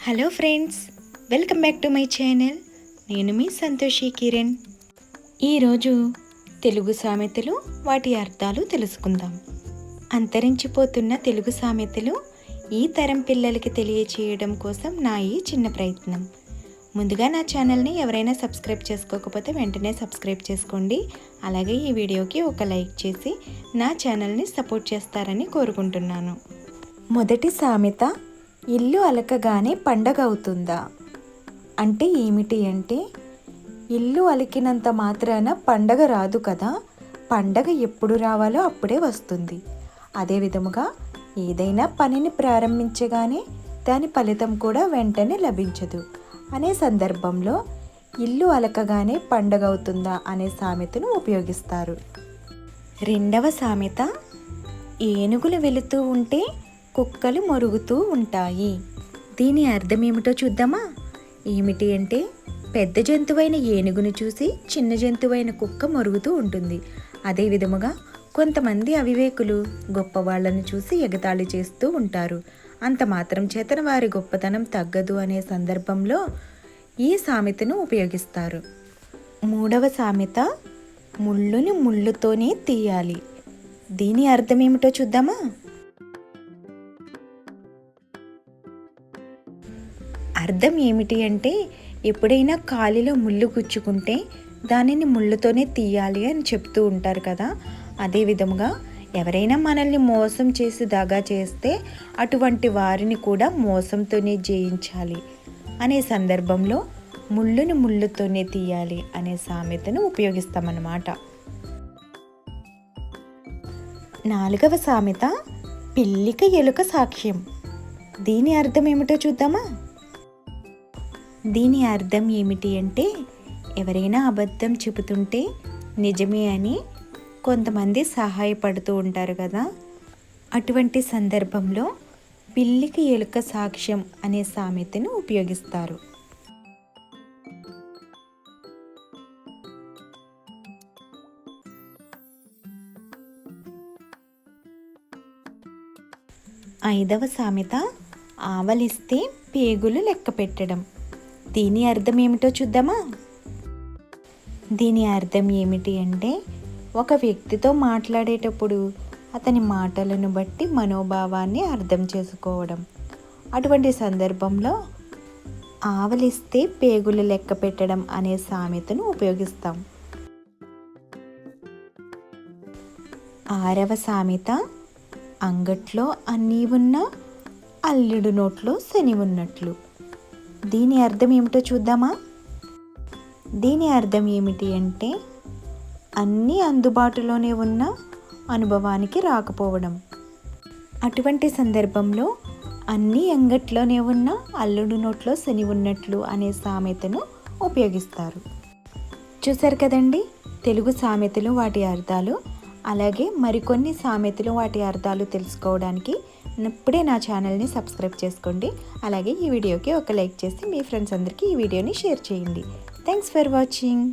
Hello friends, welcome back to my channel. నేను మీ సంతోషి కిరణ్. ఈరోజు తెలుగు సామెతలు, వాటి అర్థాలు తెలుసుకుందాం. అంతరించిపోతున్న తెలుగు సామెతలు ఈ తరం పిల్లలకి తెలియచేయడం కోసం నా ఈ చిన్న ప్రయత్నం. ముందుగా నా ఛానల్ని ఎవరైనా సబ్స్క్రైబ్ చేసుకోకపోతే వెంటనే సబ్స్క్రైబ్ చేసుకోండి. అలాగే ఈ వీడియోకి ఒక లైక్ చేసి నా ఛానల్ని సపోర్ట్ చేస్తారని కోరుకుంటున్నాను. మొదటి సామెత, ఇల్లు అలకగానే పండగ అవుతుందా? అంటే ఏమిటి అంటే, ఇల్లు అలికినంత మాత్రాన పండగ రాదు కదా, పండగ ఎప్పుడు రావాలో అప్పుడే వస్తుంది. అదే విధముగా ఏదైనా పనిని ప్రారంభించగానే దాని ఫలితం కూడా వెంటనే లభించదు అనే సందర్భంలో ఇల్లు అలకగానే పండగ అవుతుందా అనే సామెతను ఉపయోగిస్తారు. రెండవ సామెత, ఏనుగులు వెళుతూ ఉంటే కుక్కలు మొరుగుతూ ఉంటాయి. దీని అర్థం ఏమిటో చూద్దామా? ఏమిటి అంటే, పెద్ద జంతువైన ఏనుగును చూసి చిన్న జంతువైన కుక్క మొరుగుతూ ఉంటుంది. అదే విధముగా కొంతమంది అవివేకులు గొప్పవాళ్లను చూసి ఎగతాళి చేస్తూ ఉంటారు. అంత మాత్రం చేతన వారి గొప్పతనం తగ్గదు అనే సందర్భంలో ఈ సామెతను ఉపయోగిస్తారు. మూడవ సామెత, ముళ్ళుని ముళ్ళుతోనే తీయాలి. దీని అర్థం ఏమిటో చూద్దామా? అర్థం ఏమిటి అంటే, ఎప్పుడైనా కాలిలో ముళ్ళు గుచ్చుకుంటే దానిని ముళ్ళుతోనే తీయాలి అని చెప్తూ ఉంటారు కదా. అదే విధముగా ఎవరైనా మనల్ని మోసం చేసి దగా చేస్తే అటువంటి వారిని కూడా మోసంతోనే జయించాలి అనే సందర్భంలో ముళ్ళుని ముళ్ళుతోనే తీయాలి అనే సామెతను ఉపయోగిస్తామన్నమాట. నాలుగవ సామెత, పిల్లికి ఎలుక సాక్ష్యం. దీని అర్థం ఏమిటో చూద్దామా? దీని అర్థం ఏమిటి అంటే, ఎవరైనా అబద్ధం చెబుతుంటే నిజమే అని కొంతమంది సహాయపడుతూ ఉంటారు కదా, అటువంటి సందర్భంలో పిల్లికి ఎలుక సాక్ష్యం అనే సామెతను ఉపయోగిస్తారు. ఐదవ సామెత, ఆవలిస్తే పేగులు లెక్క పెట్టడం. దీని అర్థం ఏమిటో చూద్దామా? దీని అర్థం ఏమిటి అంటే, ఒక వ్యక్తితో మాట్లాడేటప్పుడు అతని మాటలను బట్టి మనోభావాన్ని అర్థం చేసుకోవడం. అటువంటి సందర్భంలో ఆవలిస్తే పేగులు లెక్క పెట్టడం అనే సామెతను ఉపయోగిస్తాం. ఆరవ సామెత, అంగట్లో అన్నీ ఉన్నా అల్లుడు నోట్లో శని ఉన్నట్లు. దీని అర్థం ఏమిటో చూద్దామా? దీని అర్థం ఏమిటి అంటే, అన్నీ అందుబాటులోనే ఉన్న అనుభవానికి రాకపోవడం. అటువంటి సందర్భంలో అన్నీ అంగట్లోనే ఉన్న అల్లుడు నోట్లో శని ఉన్నట్లు అనే సామెతను ఉపయోగిస్తారు. చూసారు కదండి, తెలుగు సామెతలు, వాటి అర్థాలు. అలాగే మరికొన్ని సామెతలు, వాటి అర్థాలు తెలుసుకోవడానికి ఇప్పుడే నా ఛానల్ని సబ్స్క్రైబ్ చేసుకోండి. అలాగే ఈ వీడియోకి ఒక లైక్ చేసి మీ ఫ్రెండ్స్ అందరికీ ఈ వీడియోని షేర్ చేయండి. Thanks for watching.